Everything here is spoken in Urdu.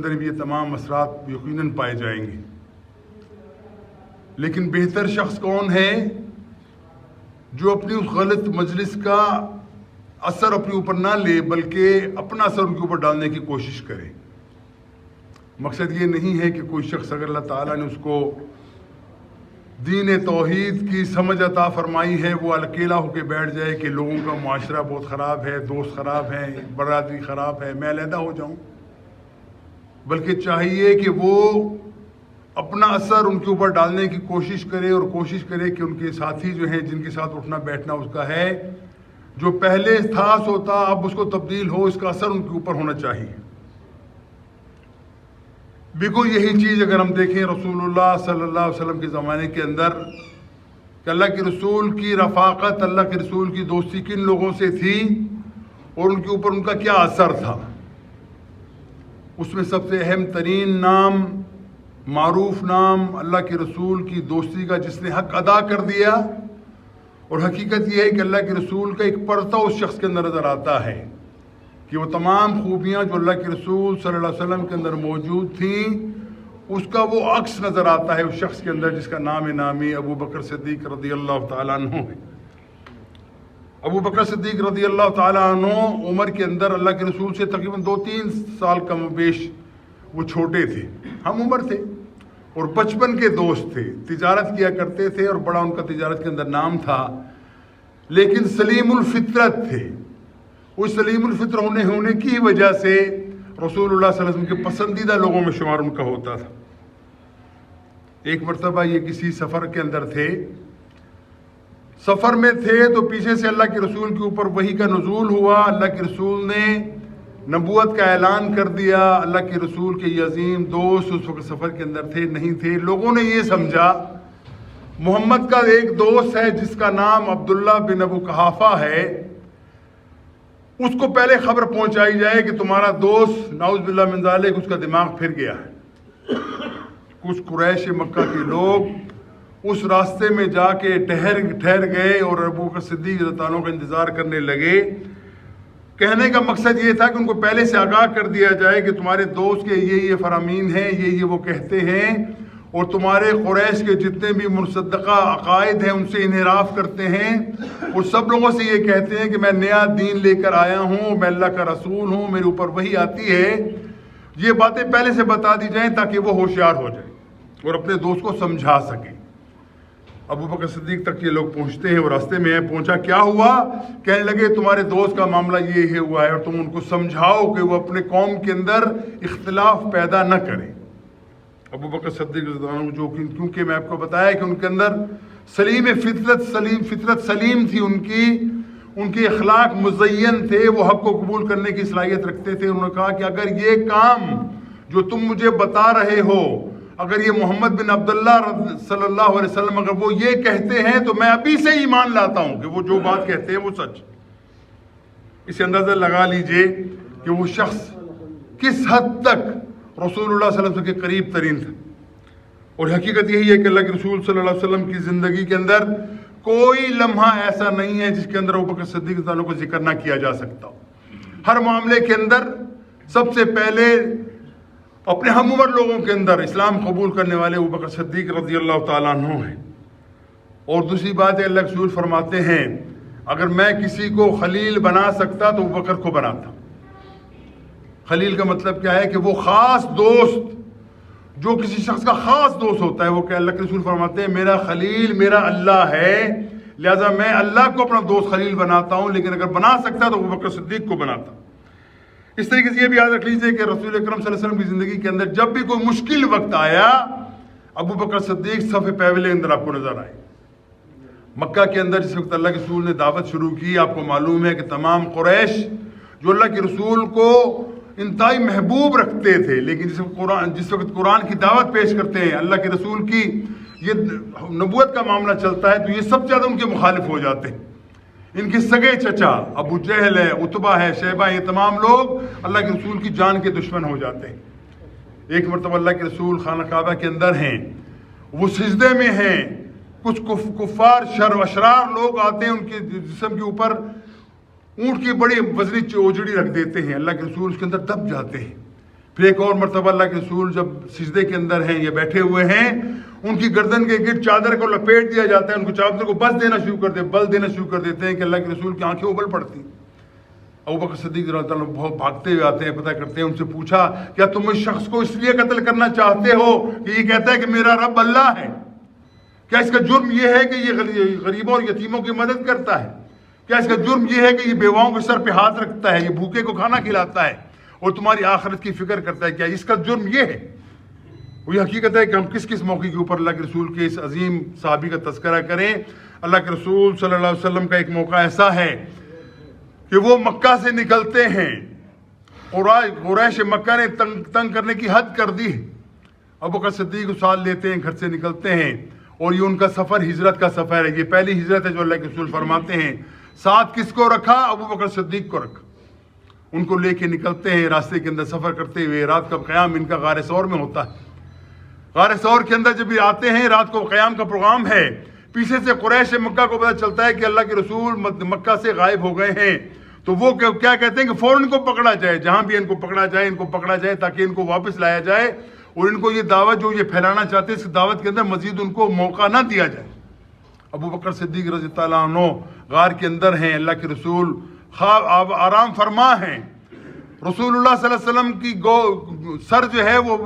اندر بھی یہ تمام اثرات یقیناً پائے جائیں گے. لیکن بہتر شخص کون ہے جو اپنی اس غلط مجلس کا اثر اپنے اوپر نہ لے بلکہ اپنا اثر ان کے اوپر ڈالنے کی کوشش کرے. مقصد یہ نہیں ہے کہ کوئی شخص اگر اللہ تعالیٰ نے اس کو دین توحید کی سمجھ عطا فرمائی ہے وہ اکیلا ہو کے بیٹھ جائے کہ لوگوں کا معاشرہ بہت خراب ہے، دوست خراب ہیں، برادری خراب ہے، میں علیحدہ ہو جاؤں. بلکہ چاہیے کہ وہ اپنا اثر ان کے اوپر ڈالنے کی کوشش کرے اور کوشش کرے کہ ان کے ساتھی جو ہیں جن کے ساتھ اٹھنا بیٹھنا اس کا ہے، جو پہلے تھا سوتا اب اس کو تبدیل ہو، اس کا اثر ان کے اوپر ہونا چاہیے. بالکل یہی چیز اگر ہم دیکھیں رسول اللہ صلی اللہ علیہ وسلم کے زمانے کے اندر کہ اللہ کے رسول کی رفاقت، اللہ کے رسول کی دوستی کن لوگوں سے تھی اور ان کے اوپر ان کا کیا اثر تھا. اس میں سب سے اہم ترین نام، معروف نام اللہ کے رسول کی دوستی کا جس نے حق ادا کر دیا. اور حقیقت یہ ہے کہ اللہ کے رسول کا ایک پردہ اس شخص کے اندر نظر آتا ہے کہ وہ تمام خوبیاں جو اللہ کے رسول صلی اللہ علیہ وسلم کے اندر موجود تھیں اس کا وہ عکس نظر آتا ہے اس شخص کے اندر جس کا نام نامی ابو بکر صدیق رضی اللہ تعالیٰ عنہ ہے. ابو بکر صدیق رضی اللہ تعالیٰ عنہ عمر کے اندر اللہ کے رسول سے تقریباً 2-3 سال کم و بیش وہ چھوٹے تھے، ہم عمر تھے اور بچپن کے دوست تھے، تجارت کیا کرتے تھے اور بڑا ان کا تجارت کے اندر نام تھا. لیکن سلیم الفطرت تھے. اس سلیم الفطر ہونے کی وجہ سے رسول اللہ صلی اللہ علیہ وسلم کے پسندیدہ لوگوں میں شمار ان کا ہوتا تھا. ایک مرتبہ یہ کسی سفر کے اندر تھے، سفر میں تھے تو پیچھے سے اللہ کے رسول کے اوپر وحی کا نزول ہوا. اللہ کے رسول نے نبوت کا اعلان کر دیا. اللہ کے رسول کے یہ عظیم دوست اس وقت سفر کے اندر تھے نہیں تھے. لوگوں نے یہ سمجھا محمد کا ایک دوست ہے جس کا نام عبداللہ بن ابو قحافہ ہے، اس کو پہلے خبر پہنچائی جائے کہ تمہارا دوست نعوذ باللہ من ذالک اس کا دماغ پھر گیا ہے. کچھ قریش مکہ کے لوگ اس راستے میں جا کے ٹھہر گئے اور ابو بکر صدیق رضی اللہ عنہ کا انتظار کرنے لگے. کہنے کا مقصد یہ تھا کہ ان کو پہلے سے آگاہ کر دیا جائے کہ تمہارے دوست کے یہ فرامین ہیں، یہ وہ کہتے ہیں اور تمہارے قریش کے جتنے بھی مصدقہ عقائد ہیں ان سے انحراف کرتے ہیں اور سب لوگوں سے یہ کہتے ہیں کہ میں نیا دین لے کر آیا ہوں، میں اللہ کا رسول ہوں، میرے اوپر وحی آتی ہے. یہ باتیں پہلے سے بتا دی جائیں تاکہ وہ ہوشیار ہو جائے اور اپنے دوست کو سمجھا سکے. ابو بکر صدیق تک یہ لوگ پہنچتے ہیں اور راستے میں پہنچا کیا ہوا، کہنے لگے تمہارے دوست کا معاملہ یہ ہوا ہے اور تم ان کو سمجھاؤ کہ وہ اپنے قوم کے اندر اختلاف پیدا نہ کریں. ابو بکر صدیق رضی اللہ عنہ جو کیونکہ میں آپ کو بتایا کہ ان کے اندر فطرت سلیم تھی، ان کے اخلاق مزین تھے، وہ حق کو قبول کرنے کی صلاحیت رکھتے تھے. انہوں نے کہا کہ اگر یہ کام جو تم مجھے بتا رہے ہو، اگر یہ محمد بن عبداللہ صلی اللہ علیہ وسلم اگر وہ یہ کہتے ہیں تو میں ابھی سے ایمان لاتا ہوں کہ وہ جو بات کہتے ہیں وہ سچ. اسے اندازہ لگا لیجئے کہ وہ شخص کس حد تک رسول اللہ صلی اللہ علیہ وسلم کے قریب ترین تھا. اور حقیقت یہی ہے کہ اللہ کے رسول صلی اللہ علیہ وسلم کی زندگی کے اندر کوئی لمحہ ایسا نہیں ہے جس کے اندر ابو بکر صدیق رضی اللہ عنہ کو ذکر نہ کیا جا سکتا ہو. ہر معاملے کے اندر سب سے پہلے اپنے ہم عمر لوگوں کے اندر اسلام قبول کرنے والے ابو بکر صدیق رضی اللہ تعالیٰ عنہ ہیں. اور دوسری بات ہے اللہ کے رسول فرماتے ہیں اگر میں کسی کو خلیل بنا سکتا تو ابو بکر کو بناتا. خلیل کا مطلب کیا ہے کہ وہ خاص دوست جو کسی شخص کا خاص دوست ہوتا ہے وہ کہ اللہ کے رسول فرماتے ہیں میرا خلیل میرا اللہ ہے، لہذا میں اللہ کو اپنا دوست خلیل بناتا ہوں، لیکن اگر بنا سکتا تو ابو بکر صدیق کو بناتا. اس طریقے سے یہ بھی یاد رکھ لیجیے کہ رسول اکرم صلی اللہ علیہ وسلم کی زندگی کے اندر جب بھی کوئی مشکل وقت آیا ابو بکر صدیق صف پہلے اندر آپ کو نظر آئے. مکہ کے اندر جس وقت اللہ کے رسول نے دعوت شروع کی، آپ کو معلوم ہے کہ تمام قریش جو اللہ کے رسول کو انتہائی محبوب رکھتے تھے، لیکن جس وقت قرآن کی دعوت پیش کرتے ہیں، اللہ کے رسول کی یہ نبوت کا معاملہ چلتا ہے تو یہ سب زیادہ ان کے مخالف ہو جاتے ہیں. ان کے سگے چچا ابو جہل ہے، عتبہ ہے، شیبہ، یہ تمام لوگ اللہ کے رسول کی جان کے دشمن ہو جاتے ہیں. ایک مرتبہ اللہ کے رسول خانہ کعبہ کے اندر ہیں، وہ سجدے میں ہیں، کچھ کفار اشرار لوگ آتے ہیں، ان کے جسم کے اوپر اونٹ کی بڑی وزنی اوجڑی رکھ دیتے ہیں. اللہ کے رسول اس کے اندر دب جاتے ہیں. پھر ایک اور مرتبہ اللہ کے رسول جب سجدے کے اندر ہیں یا بیٹھے ہوئے ہیں، ان کی گردن کے گرد چادر کو لپیٹ دیا جاتا ہے، ان کو چادر کو بل دینا شروع کر دیتے ہیں کہ اللہ کے رسول کی آنکھیں ابل پڑتی۔ ابوبکر صدیق رضی اللہ عنہ بہت بھاگتے ہوئے آتے ہیں، پتہ کرتے ہیں، ان سے پوچھا کیا تم اس شخص کو اس لیے قتل کرنا چاہتے ہو کہ یہ کہتا ہے کہ میرا رب اللہ ہے؟ کیا اس کا جرم یہ ہے کہ یہ غریبوں اور یتیموں کی مدد کرتا ہے؟ کیا اس کا جرم یہ ہے کہ یہ بیواؤں کے سر پہ ہاتھ رکھتا ہے، یہ بھوکے کو کھانا کھلاتا ہے اور تمہاری آخرت کی فکر کرتا ہے؟ کیا اس کا جرم یہ ہے؟ وہ یہ حقیقت ہے کہ ہم کس کس موقع کے اوپر اللہ کے رسول کے اس عظیم صحابی کا تذکرہ کریں۔ اللہ کے رسول صلی اللہ علیہ وسلم کا ایک موقع ایسا ہے کہ وہ مکہ سے نکلتے ہیں، قریش مکہ نے تنگ کرنے کی حد کر دی ہے۔ ابوبکر صدیق ساتھ لیتے ہیں، گھر سے نکلتے ہیں، اور یہ ان کا سفر ہجرت کا سفر ہے۔ یہ پہلی ہجرت ہے جو اللہ کے رسول فرماتے ہیں۔ ساتھ کس کو رکھا؟ ابوبکر صدیق کو رکھا۔ ان کو لے کے نکلتے ہیں، راستے کے اندر سفر کرتے ہوئے۔ رات کا قیام ان کا غار ثور میں ہوتا ہے۔ غار ثور کے اندر جب یہ آتے ہیں، رات کو قیام کا پروگرام ہے، پیچھے سے قریش مکہ کو پتہ چلتا ہے کہ اللہ کے رسول مکہ سے غائب ہو گئے ہیں، تو وہ کیا کہتے ہیں کہ فوراً ان کو پکڑا جائے، جہاں بھی ان کو پکڑا جائے تاکہ ان کو واپس لایا جائے، اور ان کو یہ دعوت جو یہ پھیلانا چاہتے ہیں، اس دعوت کے اندر مزید ان کو موقع نہ دیا جائے۔ ابوبکر صدیق رضی اللہ عنہ غار کے اندر ہیں، اللہ کے رسول آرام فرما ہیں۔ رسول اللہ صلی اللہ علیہ وسلم کی سر جو ہے وہ